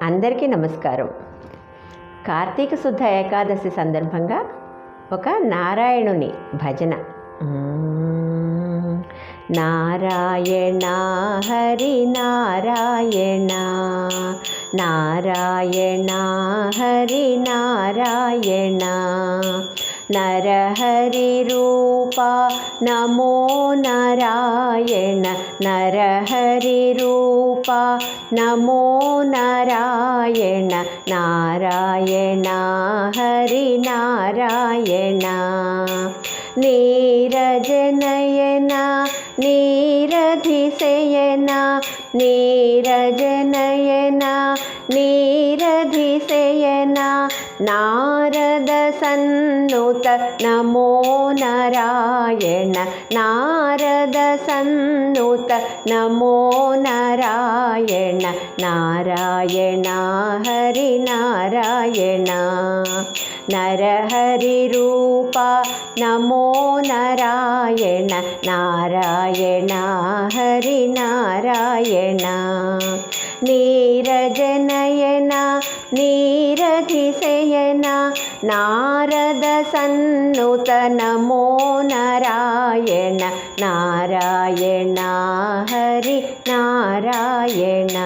అందరికీ నమస్కారం. కార్తీక శుద్ధ ఏకాదశి సందర్భంగా ఒక నారాయణుని భజన. నారాయణ హరి నారాయణ, నారాయణ హరి నారాయణ, నరహరి రూప నమో నారాయణ, నరహరి రూప నమో నారాయణ, నారాయణ హరి నారాయణ. నీరజనయన నీరధిశయన, నీరజనయన నీరధిశయన, నారద సన్నుత నమో నారాయణ, నారద సన్నుత నమో నారాయణ, నారాయణ హరి నారాయణ, నరహరి రూప నమో నారాయణ, నారాయణ హరి నారాయణ. నీరజనయన నీరధిశయన, నారద సన్నుత నమో నారాయణ, నారాయణ హరి నారాయణ.